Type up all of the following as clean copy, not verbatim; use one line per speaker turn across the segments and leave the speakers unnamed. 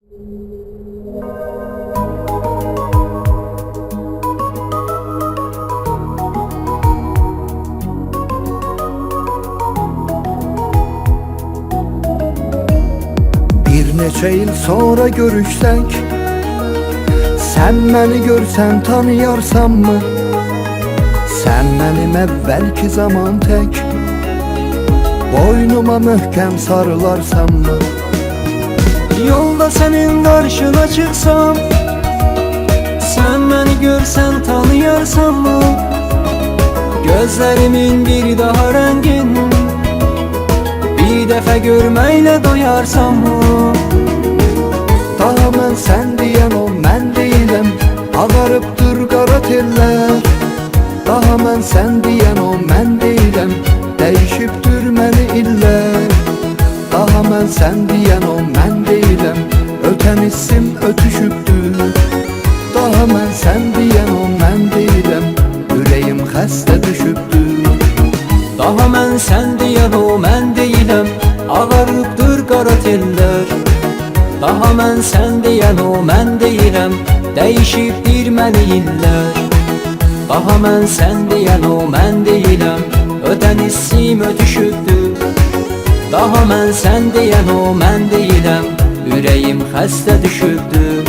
Bir neçe yıl sonra görüşsek, sen beni görsen tanıyarsan mı? Sen benim evvelki zaman tek, boynuma möhkem sarılarsan mı?
Yolda senin karşına çıksam, sen beni görsen tanıyarsan mı? Gözlerimin bir daha rengin, bir defa görmeyle doyarsan mı?
Daha ben sen diyen o ben değilim, ağarıptır qara teller. Daha ben sen diyen o ben değilim, değişiptür məni iller. Daha ben sen diyen o ben değilim, öten isim ötüşüptür. Daha ben sen diyen o ben değilim, yüreğim xəstə düşüptür.
Daha mən sən deyən o mən deyiləm, ağarıbdır qara tellər. Daha mən sən deyən o mən deyiləm, dəyişibdir məni illər. Daha mən sən deyən o mən deyiləm, ötən isim ötüşübdür. Daha mən sən deyən o mən deyiləm, ürəyim xəstə düşübdür.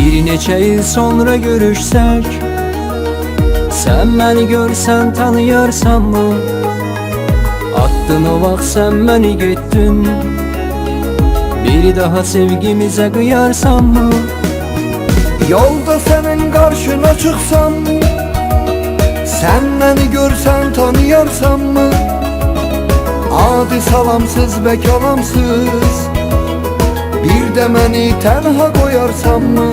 Bir neçə il sonra görüşsək, sən məni görsən tanıyarsan mı? Attın o vaxt sən məni getdin, bir daha sevgimizə qıyarsan mı?
Yolda senin karşına çıksam, sen beni görsen tanıyarsan mı? Adi salamsız ve kalamsız, bir de beni tenha koyarsan mı?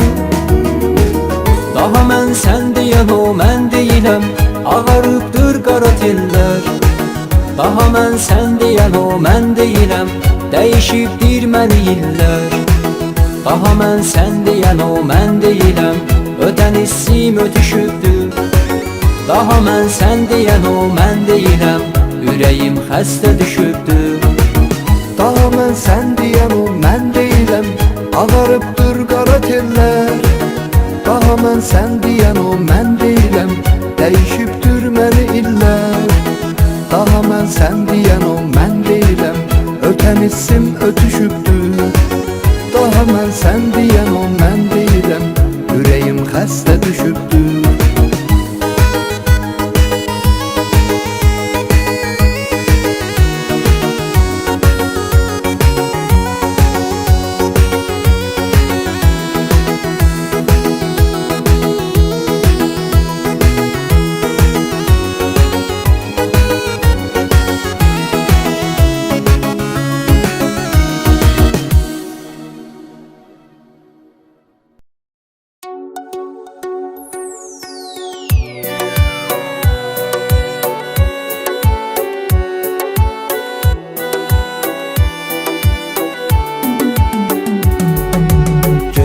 Daha mən sən deyən o mən deyiləm, ağarıbdır qara tellər. Daha mən sən deyən o mən deyiləm, dəyişibdir məni illər. Daha mən sən deyən o mən deyiləm, ötən isim ötüşübdür. Daha mən sən deyən o mən deyiləm, ürəyim xəstə düşübdür.
Daha ben sen diyen o ben değilim, ağarıptır qara teller. Daha ben sen diyen o ben değilim, değişiptür məni iller. Daha ben sen diyen o ben değilim, öten isim ötüşüptür. Daha ben sen diyen o ben değilim, yüreğim xəstə düşüptür.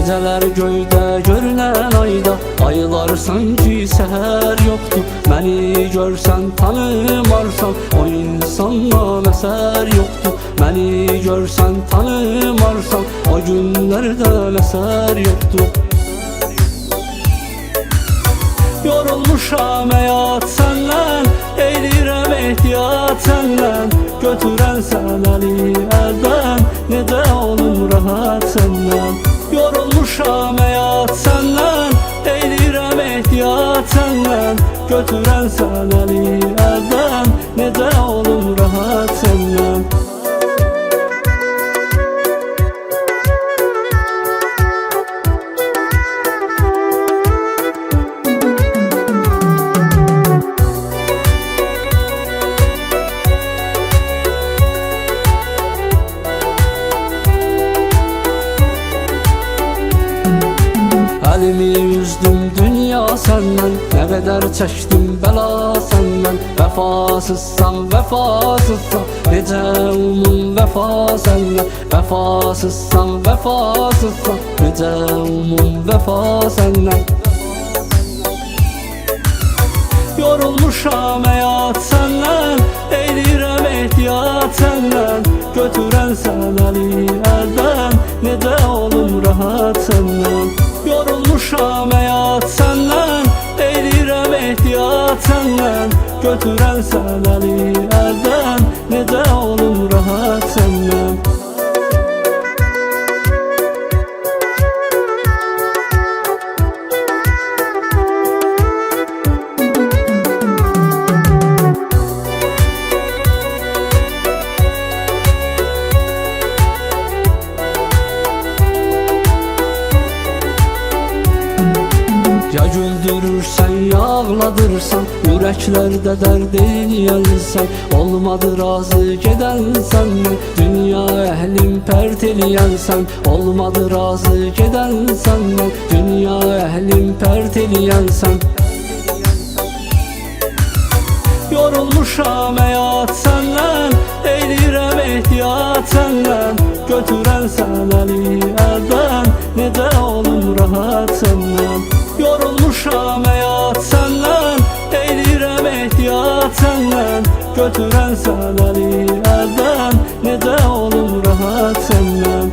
Gecələr göydə görünən ayda, aylar sanki səhər yoxdur. Məni görsən tanımarsan, o insandan əsər yoxdur. Məni görsən tanımarsan, o günlərdən əsər yoxdur. Yorulmuşam həyat səndən, eylirəm ehtiyat səndən. Götürən sən əli əldən, necə olum rahat səndən. Yorulmuşam həyat səndən, eylirəm ehtiyat səndən. Götürən sən əli əldən, necə olum rahat səndən. Əlimi üzdüm dünya səndən, nə qədər çəkdim bəla səndən. səndən Vəfasızsan, vəfasızsan Necə umum vəfa səndən Vəfasızsan, vəfasızsan Necə umum vəfa səndən Yorulmuşam həyat səndən Eylirəm ehtiyat səndən Götürən sən əli əldən Necə olum rahat səndən Yorulmuşam həyat səndən Eylirəm ehtiyat səndən Götürən sən əli əldən Necə olum rahat səndən Ya güldürürsən, ya ağladırsan Ürəklərdə dərdin yəlsən Olmadı razı gedən səndən Dünya əhlin pərt eləyənsən Olmadı razı gedən səndən Dünya əhlin pərt eləyənsən Yorulmuşam həyat səndən Eylirəm ehtiyat səndən Götürən sən əli əldən Necə olum rahat səndən Yorulmuşam həyat səndən Eylirəm ehtiyat səndən Götürən sən əli əldən Necə olum rahat səndən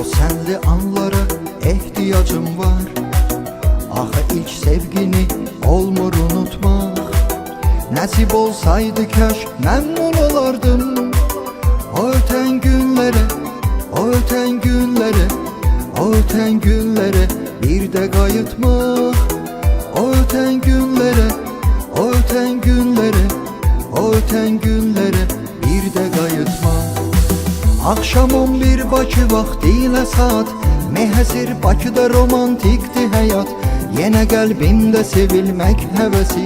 O senli anlara ihtiyacım var Axı ilk sevgini olmur unutmaq Nəsib olsaydı kaş məmnun olardım O ötən günlərə, o ötən günlərə O ötən günlərə bir də qayıtmaq O ötən günlərə, o ötən günlərə O ötən günlərə bir də qayıtmaq Akşam 11 Bakı vaxtı ilə saat Mehəsir Bakıda romantikdi həyat Yenə qəlbimdə sevilmək həvəsi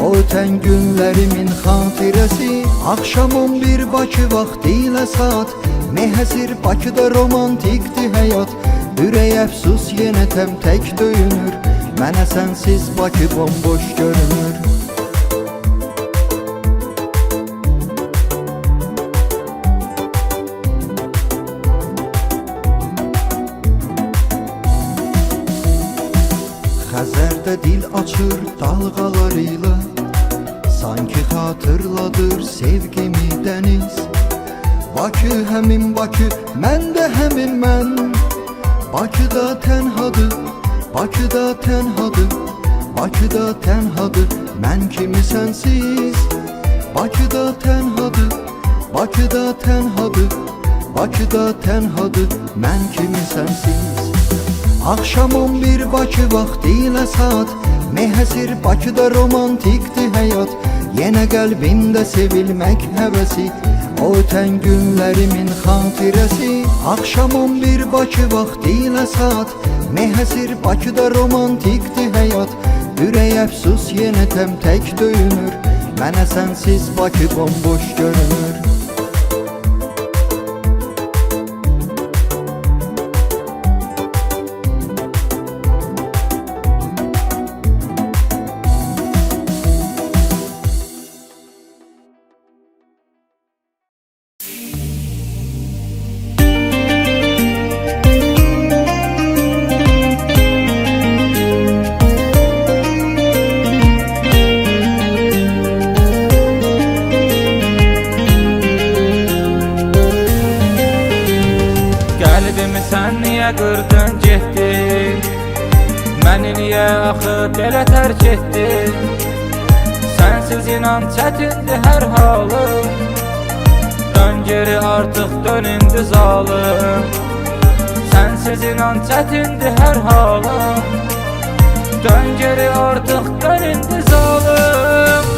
O ötən günlərimin xatirəsi Akşam 11 Bakı vaxtı ilə saat Mehəsir Bakıda romantikdi həyat Ürək əfsus yenə təmtək döyünür Mənə sənsiz Bakı bomboş görünür Xəzərdə dil açır dalğalarıyla Sanki xatırladır sevgimi dəniz Bakı həmin Bakı, mən də həmin mən Bakıda tənhadır, Bakıda tənhadır Bakıda tənhadır, mən kimi sənsiz Bakıda tənhadır, Bakıda tənhadır Bakıda tənhadır, mən kimi sənsiz Akşam 11 Bakı vaxtı ilə saat Mehəsir Bakıda romantikdi həyat Yenə qəlbimdə sevilmək həvəsi O ötən günlərimin xatirəsi Akşam 11 Bakı vaxtı ilə saat Mehəsir Bakıda romantikdi həyat Ürək əfsus yenə təmtək döyünür Mənə sənsiz Bakı bomboş görünür
Sən niyə qırdın getdin? Məni niyə axı belə tərk etdin? Sənsiz inan çətindir hər halım Dön geri artıq dön indi zalım Sənsiz Sensiz inan çətindir hər halım. Dön geri artıq dön indi zalım.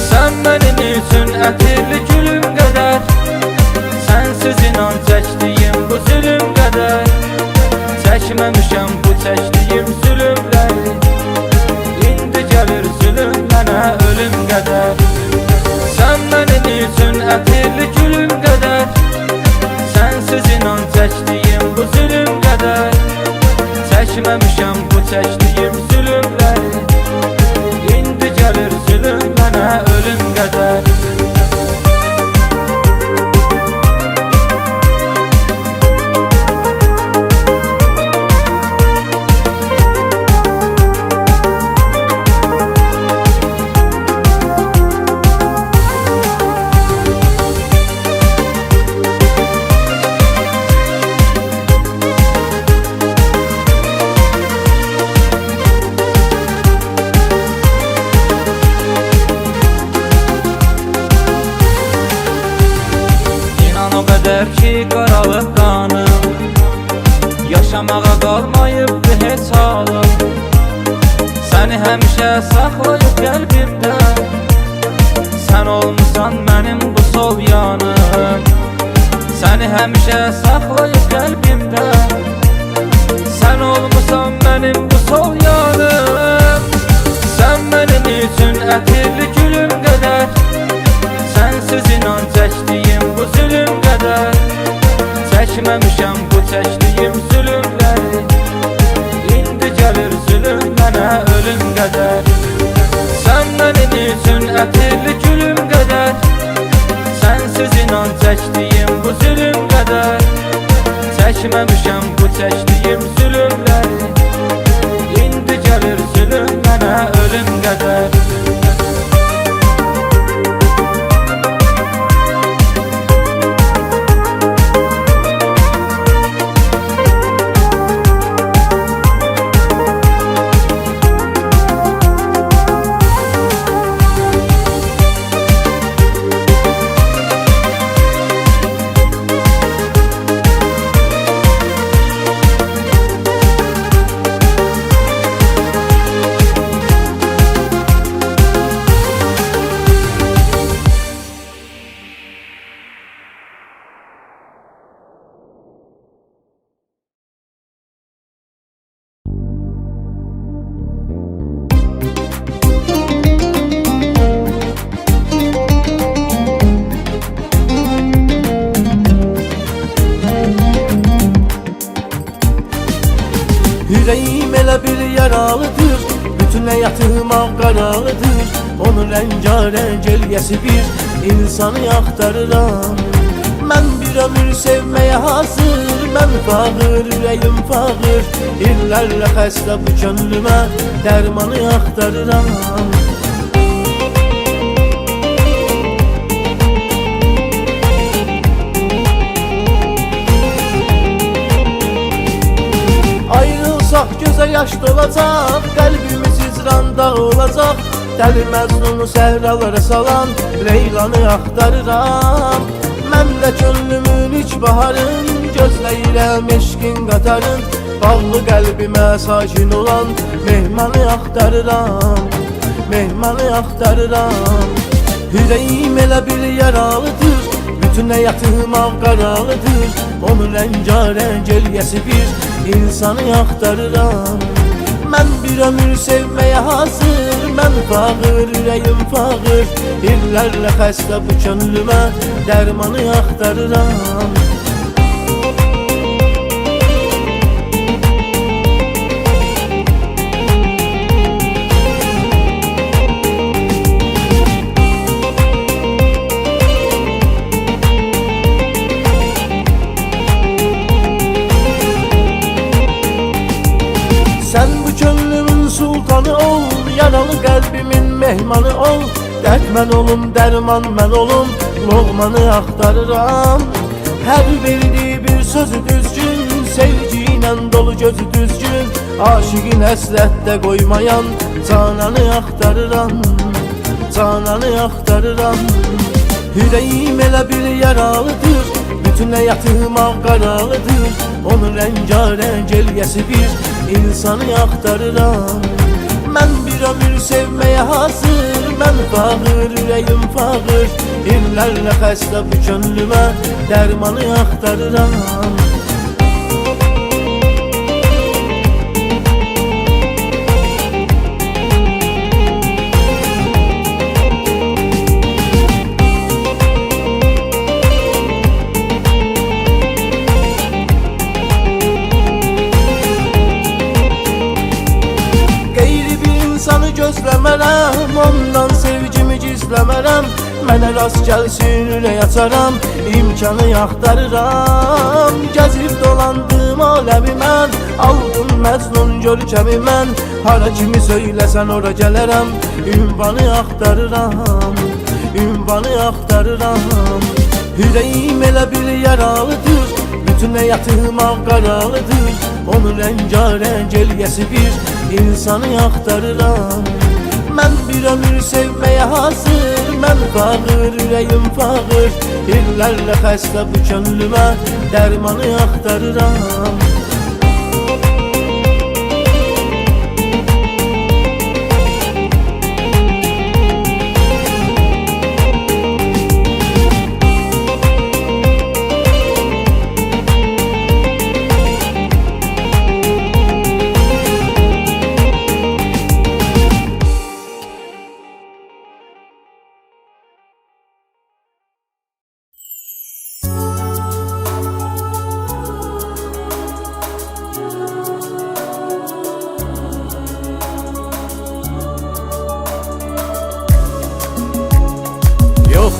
Sən mənim üçün ətirli gülüm qədər, sensiz inan çəkdiyim bu zülüm qədər. Çəkməmişəm bu çəkdiyim zülümləri, indi gəlir zülüm mənə ölüm qədər. Sən mənim üçün ətirli gülüm qədər, sensiz inan çəkdiyim bu zülüm qədər. Çəkməmişəm bu çəkdiyim zülümləri, indi gəlir zülüm mənə ölüm qədər. O qədər ki qaralıb qanım, yaşamağa qalmayıbdı heç halım. Səni həmişə saxlayıb qəlbimdə, sən olmusan mənim bu sol yanım. Səni həmişə saxlayıb qəlbimdə, sən olmusan mənim bu sol yanım. Sən mənim üçün ətirli gülüm qədər, sensiz inan çəkdiyim bu zülüm qədər. Çəkməmişəm bu çəkdiyim zülümləri, indi gəlir zülüm mənə ölüm qədər. Sən mənim üçün ətirli gülüm qədər, sensiz inan çəkdiyim bu zülüm qədər. Çəkməmişəm bu çəkdiyim zülümləri, indi gəlir zülüm mənə ölüm qədər.
Yüreğim elə bir yaralıdır, bütün həyatım ağqaralıdır. Onun rəngarəng elgəsi bir insanı axtarıram. Mən bir ömür sevməyə hazır, mən fağır, ürəyim fağır. İllərlə xəstə bu könlümə dərmanı axtarıram. Ayrılsaq gözə yaş dolacaq, qəlbimiz icranda olacaq. Dəli Məcnunu səhralara salan Leylanı axtarıram. Mən də könlümün ilk baharın, gözləyirəm eşqin qatarın. Bağlı qəlbimə sakin olan mehmanı axtarıram, mehmanı axtarıram. Yüreğim elə bir yaralıdır, bütün həyatım ağqaralıdır. Onun rəngarəng elgəsi bir insanı axtarıram. Mən bir ömür sevməyə hazır, mən fağır, ürəyim fağır. İllərlə xəstə bu könlümə dərmanı axtarıram. Sen bu könlümün sultanı ol, yaralı qəlbimin mehmanı ol. Dərd mən olum, dərman mən olum, loğmanı axtarıram. Hər verdiği bir sözü düzgün, sevgiyle dolu gözü düzgün. Aşığın həsrətdə qoymayan cananı axtarıram, cananı axtarıram. Yüreğim elə bir yaralıdır, bütün həyatım ağqaralıdır. Onun rengarenk elgəsi bir insanı axtarıram. Mən bir ömür sevməyə hazır, mən fağır, ürəyim fağır. İllərlə xəstə bu könlümə dərmanı axtarıram. İnsanı gözləmərəm, ondan sevgimi gizləmərəm. Mənə rast gəlsin ürək açaram, imkanı axtarıram. Gəzib dolandım aləmi mən, aldım Məcnun görkəmi mən. Hara kimi söyləsən ora gələrəm, ünvanı axtarıram, ünvanı axtarıram. Ürəyim elə bir yaralıdır, bütün həyatım ağqaralıdır. Onun rengarenk elgəsi bir insanı axtarıram. Mən bir ömür sevməyə hazır, mən fağır, ürəyim fağır. İllərlə xəstə bu könlümə dərmanı axtarıram.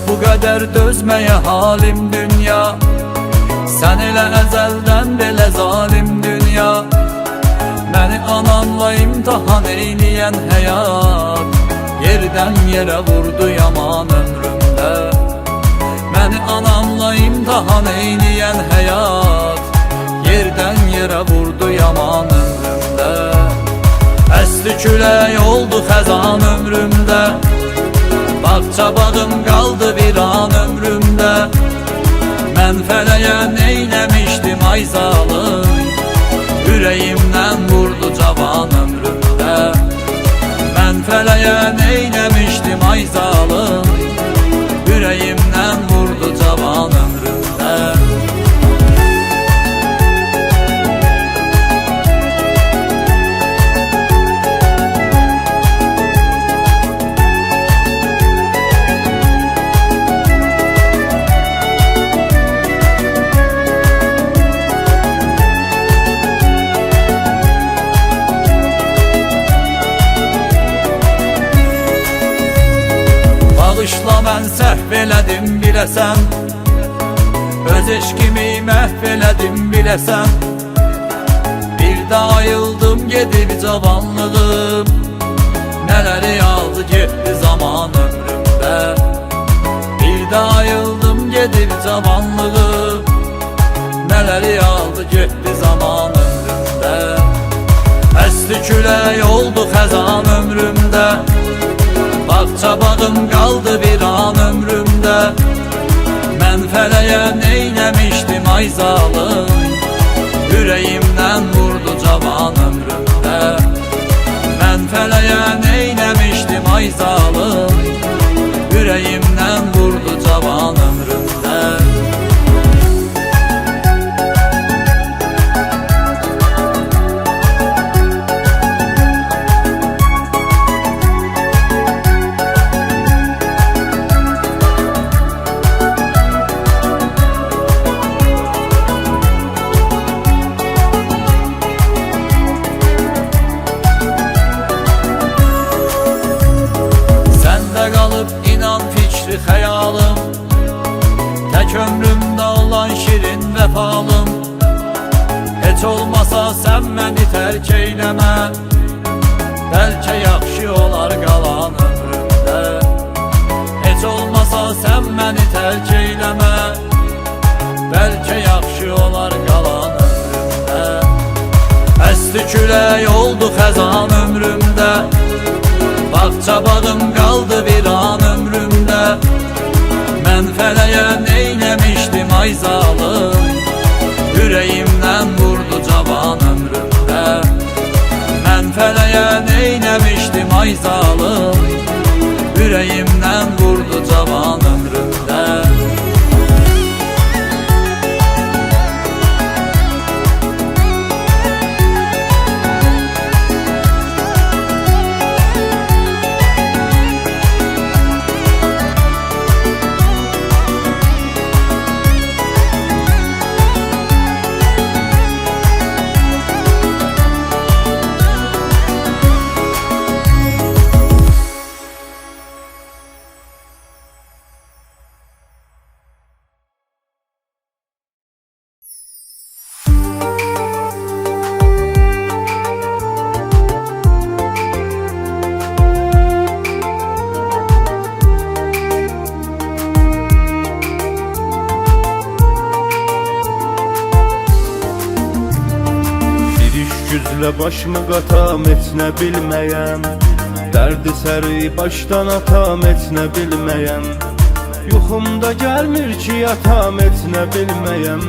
Bu qədər dözməyə halim dünya, sən elə əzəldən belə zalim dünya. Məni ananla imtihan eyləyən həyat yerdən yerə vurdu yaman ömrümdə. Məni anamla imtihan eyləyən həyat yerdən yerə vurdu yaman ömrümdə. Əsli külək oldu xəzan ömrümdə, bağça bağım qaldı bir an ömrümdə. Mən fələyə neyləmişdim ay zalım, ürəyimdən vurdu cavan ömrümdə. Mən fələyə neyləmişdim ay zalım, ürəyimdən vurdu cavan ömrümdə. Bağışla mən səhv elədim biləsən, öz eşkimi məhv elədim biləsən. Bir də ayıldım gedib cavanlığım, nələri aldı getdi zaman ömrümdə. Bir də ayıldım gedib cavanlığım, nələri aldı getdi zaman ömrümdə. Əsli külək oldu xəzan ömrümdə, bağça bağım qaldı bir an ömrümdə. Mən fələyə neyləmişdim ay zalım, ürəyimdən vurdu cavan ömrümdə. Mən fələyə neyləmişdim ay zalım, ürəyimdən vurdu cavan ömrümdə. Xəyalım, tək ömrümdə olan şirin vəfalım. Heç olmasa sən məni tərk eyləmə, bəlkə yaxşı olar qalan ömrümdə. Heç olmasa sən məni tərk eyləmə, bəlkə yaxşı olar qalan ömrümdə. Əsli külək oldu xəzan ömrümdə, bağça bağım qaldı bir an ömrümdə. Mən fələyə neyləmişdim ay zalım, ürəyimdən vurdu
demiştim ay zalım, yüreğimden vurdu cavan ömrümde.
Güzle başımı qatam etnə bilməyəm, dərdi səri başdan atam etnə bilməyəm. Yuxumda gəlmir ki yatam etnə bilməyəm,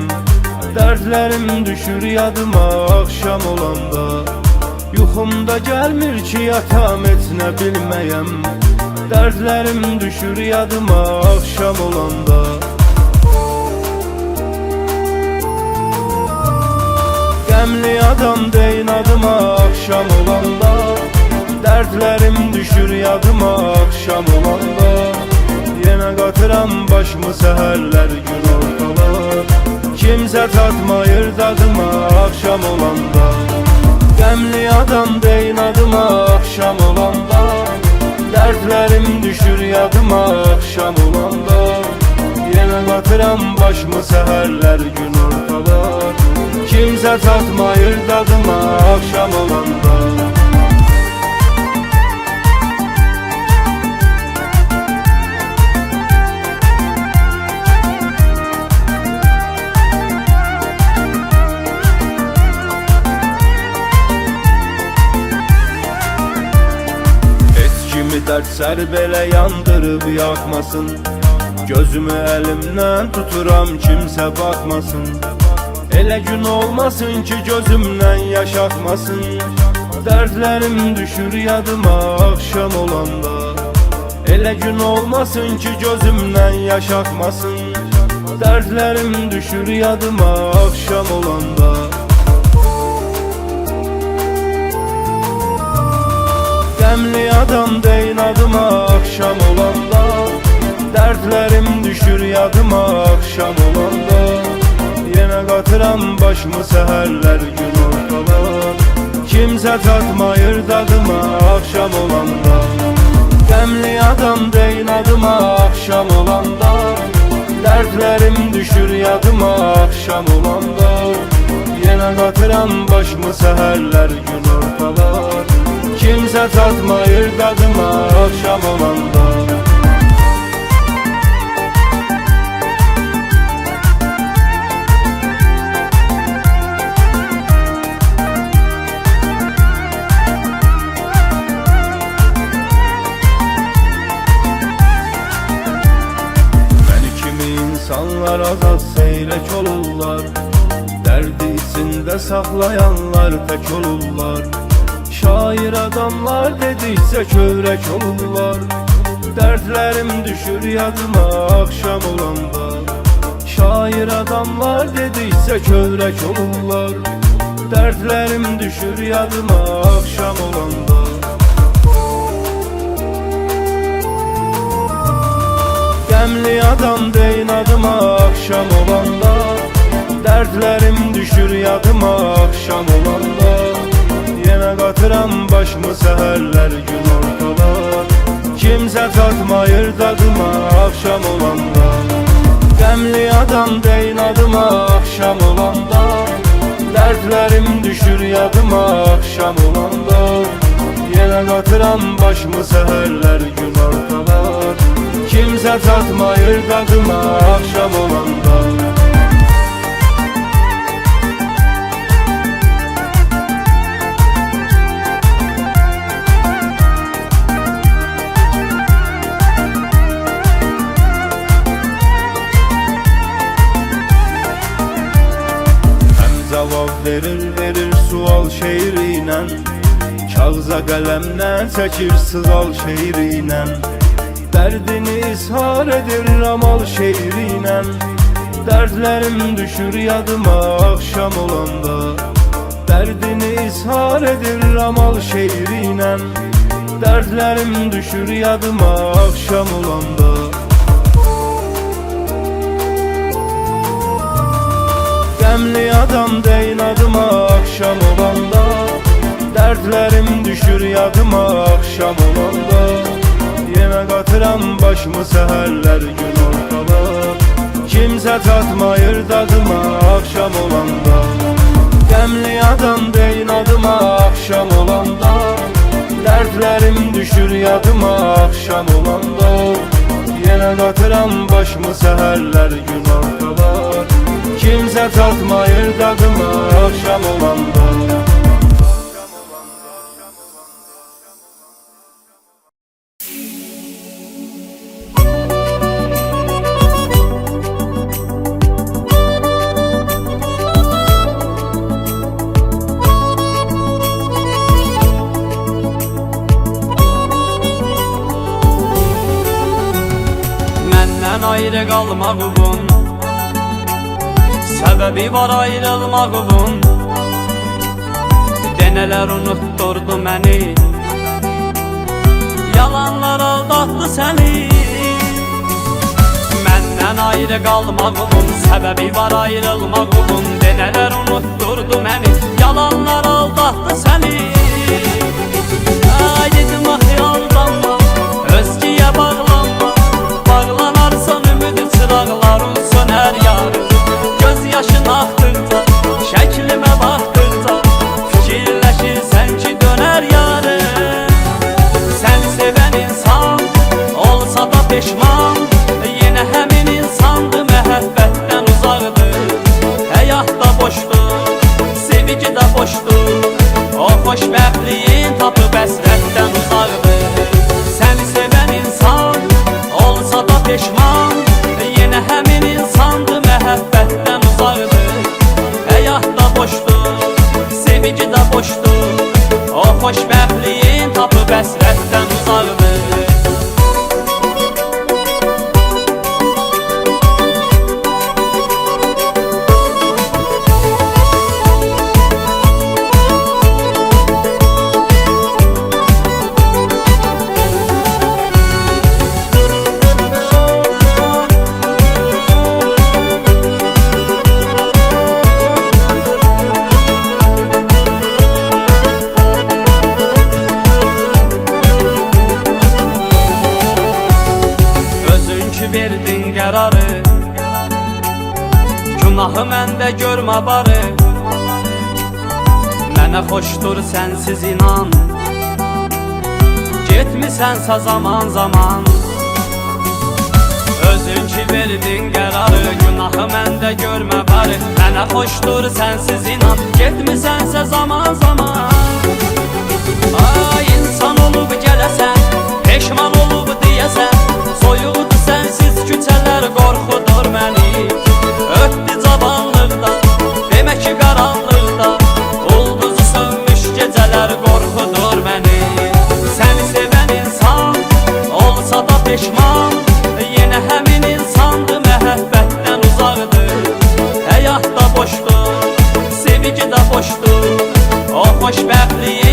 dərdlərim düşür yadıma axşam olanda. Yuxumda gəlmir ki yatam etnə bilməyəm, dərdlərim düşür yadıma axşam olanda. Qəmli adam deyin adıma akşam olanda, dərdlərim düşür yadıma akşam olanda. Yenə qatıram başımı səhərlər gün ortalar, kimsə tatmayır dadıma akşam olanda. Qəmli adam deyin adıma akşam olanda, dərdlərim düşür yadıma akşam olanda. Yenə qatıram başımı səhərlər gün ortalar, kimsə tatmayır dadıma akşam olanda. Heç kimi dərd sər belə yandırıb yakmasın, gözümü əlimdən tuturam kimsə baxmasın. Elə gün olmasın ki gözümdən yaş axmasın, dərdlərim düşür yadıma axşam olanda. Elə gün olmasın ki gözümdən yaş axmasın, dərdlərim düşür yadıma axşam olanda. Qəmli adam deyin adıma axşam olanda, dərdlərim düşür yadıma axşam olanda. Yenə qatıram başımı səhərlər gün ortalar, kimsə tatmayır dadıma akşam olanda. Qəmli adam deyin adıma akşam olanda, dərdlərim düşür yadıma akşam olanda. Yenə qatıram başımı səhərlər gün ortalar, kimsə tatmayır dadıma akşam olanda. İnsanlar azad seyrek olurlar, dərdi içində saxlayanlar tək olurlar. Şair adamlar dedikcə kövrək olurlar, dərdlərim düşür yadıma akşam olanda. Şair adamlar dedikcə kövrək olurlar, dərdlərim düşür yadıma akşam olanda. Qəmli adam deyin adıma akşam olanda, dərdlərim düşür yadıma akşam olanda. Yenə qatıram başımı səhərlər gün ortalar, kimsə tatmayır dadıma akşam olanda. Qəmli adam deyin adıma akşam olanda, dərdlərim düşür yadıma akşam olanda. Yenə qatıram başımı səhərlər gün ortalar, kimsə tatmayır dadıma akşam olanda. Həm cavab verir sual şeiriyle, Kağıza qələmdən çəkir sığal şeirlə Dərdini ishar edir amal şeirlə Dərdlərim düşür yadıma axşam olanda Dərdini ishar edir amal şeirlə Dərdlərim düşür yadıma axşam olanda Qəmli adam deyin adıma axşam olanda Dərdlərim düşür yadıma axşam olanda Yenə qatıram başımı səhərlər gün ortalar Kimsə çatmayır dadıma axşam olanda Qəmli adam deyin adıma axşam olanda Dərdlərim düşür yadıma axşam olanda Yenə qatıram başımı səhərlər gün ortalar Kimsə çatmayır dadıma axşam olanda
Məndən ayrı qalmağımın Səbəbi var ayrılmağımın Denələr unutturdu məni Yalanlar aldatdı səni Məndən ayrı qalmağımın Səbəbi var ayrılmağımın Denələr unutturdu məni Yalanlar aldatdı səni Ay dedim ah aldanma Özgəyə bağlanma Bağlanarsan ümidi çıraqların sönər yarın Göz yaşın axdıqca, şəklimə baxdıqca Fikirləşirsən ki dönər yarın Sən sevən insan olsa da peşman Yenə həmin insandı məhəbbətdən uzaqdır Həyat da boşdur, sevgi də boşdur O xoşbəxtliyin tapıb əsrətdən uzaqdır Sən sevən insan olsa da peşman Yenə həmin insandı məhəbbətdən uzaqdır Həyat da boşdur, sevgi də boşdur O xoşbəxtliyin tapıb əsrətdən uzaqdır verdin qərarı Günahı məndə görmə barı Mənə xoşdur sənsiz inan Getmisənsə zaman zaman Özün ki verdin qərarı Günahı məndə görmə barı Mənə xoşdur sənsiz inan Getmisənsə zaman zaman Ay insan olub gələsən Peşman olub deyəsən Soyuqdur sənsiz küçələr qorxudur məni Ötdü cavanlıqda, demək ki qaranlıqda Ulduzu sönmüş gecələr qorxudur məni Səni sevən insan olsa da peşman Yenə həmin insandı məhəbbətdən uzaqdır Həyat da boşdur, sevgi də boşdur O xoşbəxtliyi